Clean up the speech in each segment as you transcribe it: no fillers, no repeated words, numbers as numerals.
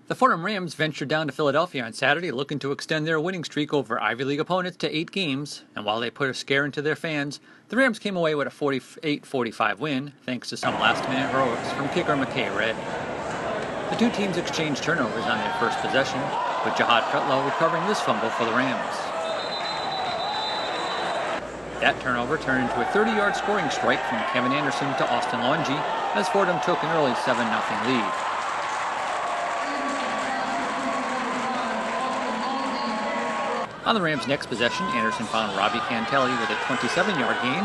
The Fordham Rams ventured down to Philadelphia on Saturday looking to extend their winning streak over Ivy League opponents to 8 games, and while they put a scare into their fans, the Rams came away with a 48-45 win, thanks to some last-minute heroics from kicker McKay Red. The two teams exchanged turnovers on their first possession, with Jihad Pretlow recovering this fumble for the Rams. That turnover turned into a 30-yard scoring strike from Kevin Anderson to Austin Longy as Fordham took an early 7-0 lead. On the Rams' next possession, Anderson found Robbie Cantelli with a 27-yard gain.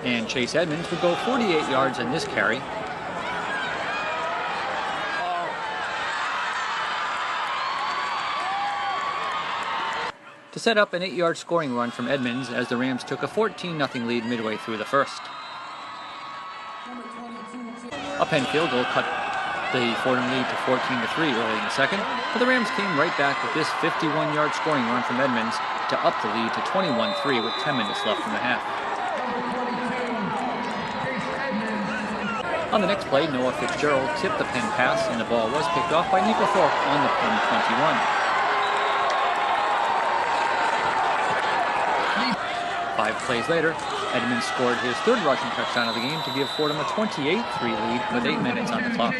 And Chase Edmonds would go 48 yards on this carry. To set up an 8-yard scoring run from Edmonds as the Rams took a 14-0 lead midway through the first. A Penn field goal cut the Fordham lead to 14-3 early in the second, but the Rams came right back with this 51-yard scoring run from Edmonds to up the lead to 21-3 with 10 minutes left in the half. On the next play, Noah Fitzgerald tipped the Penn pass and the ball was picked off by Nico Thorpe on the Penn 21. 5 plays later, Edmonds scored his third rushing touchdown of the game to give Fordham a 28-3 lead with 8 minutes on the clock.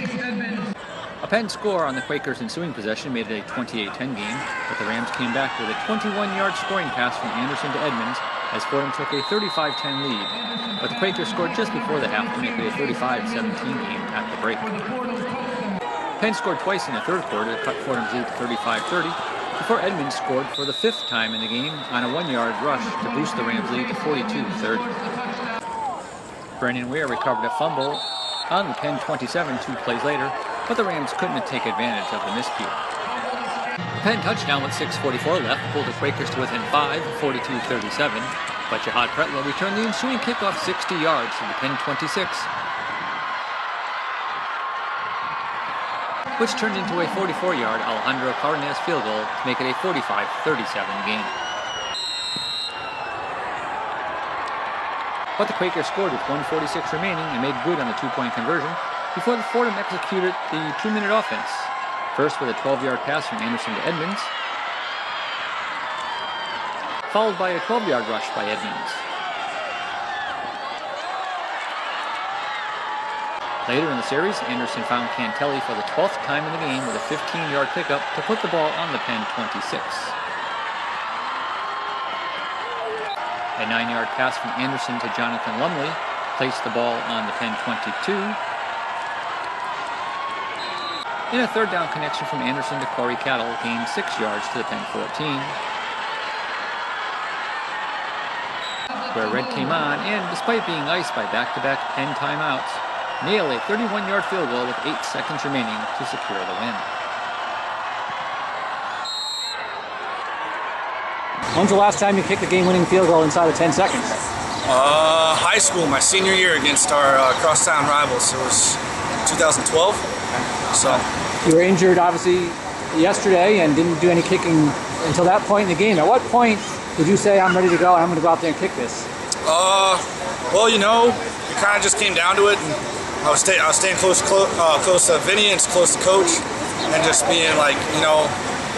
A Penn score on the Quakers' ensuing possession made it a 28-10 game, but the Rams came back with a 21-yard scoring pass from Anderson to Edmonds as Fordham took a 35-10 lead, but the Quakers scored just before the half to make it a 35-17 game at the break. Penn scored twice in the third quarter to cut Fordham's lead to 35-30, before Edmonds scored for the 5th time in the game on a 1-yard rush to boost the Rams' lead to 42-30. Brandon Ware recovered a fumble on the Penn 27 2 plays later, but the Rams couldn't take advantage of the miscue. The Penn touchdown with 6:44 left pulled the Quakers to within 5, 42-37, but Jihad Pretlow returned the ensuing kickoff 60 yards to the Penn 26, which turned into a 44-yard Alejandro Cardenas field goal to make it a 45-37 game. But the Quakers scored with 1:46 remaining and made good on the 2-point conversion before the Fordham executed the 2-minute offense, first with a 12-yard pass from Anderson to Edmonds, followed by a 12-yard rush by Edmonds. Later in the series, Anderson found Cantelli for the 12th time in the game with a 15-yard pickup to put the ball on the Penn 26. A 9-yard pass from Anderson to Jonathan Lumley placed the ball on the Penn 22. And a third down connection from Anderson to Corey Cattle gained 6 yards to the Penn 14. Where Red came on, and despite being iced by back-to-back Penn timeouts, nailed a 31-yard field goal with 8 seconds remaining to secure the win. When's the last time you kicked a game-winning field goal inside of 10 seconds? High school, my senior year against our crosstown rivals. It was 2012. So you were injured, obviously, yesterday and didn't do any kicking until that point in the game. At what point did you say, I'm ready to go and I'm going to go out there and kick this? Well, you know, it kind of just came down to it. And I was staying close to Vinny and close to Coach, and just being like, you know,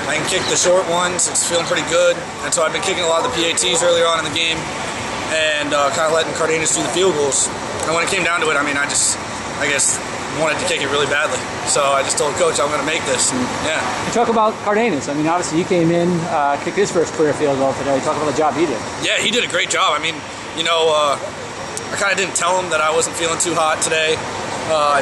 I can kick the short ones. It's feeling pretty good, and so I've been kicking a lot of the PATs earlier on in the game, and kind of letting Cardenas do the field goals. And when it came down to it, I mean, I guess wanted to kick it really badly. So I just told Coach I'm going to make this, and yeah. You talk about Cardenas. I mean, obviously you came in, kicked his first career field goal today. Talk about the job he did. Yeah, he did a great job. I mean, you know, I kind of didn't tell him that I wasn't feeling too hot today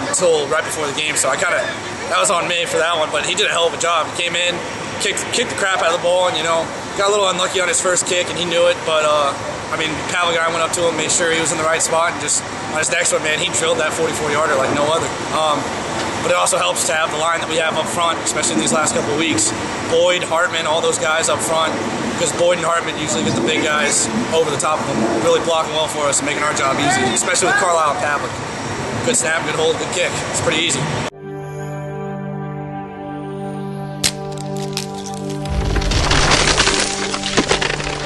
until right before the game, so that was on me for that one, but he did a hell of a job. He came in, kicked the crap out of the ball, and, you know, got a little unlucky on his first kick, and he knew it, but, I mean, Pavel guy went up to him, made sure he was in the right spot, and just on his next one, man, he drilled that 44-yarder like no other. But it also helps to have the line that we have up front, especially in these last couple of weeks. Boyd, Hartman, all those guys up front, because Boyd and Hartman usually get the big guys over the top of them, really blocking well for us and making our job easy, especially with Carlisle and Pavlik. Good snap, good hold, good kick. It's pretty easy.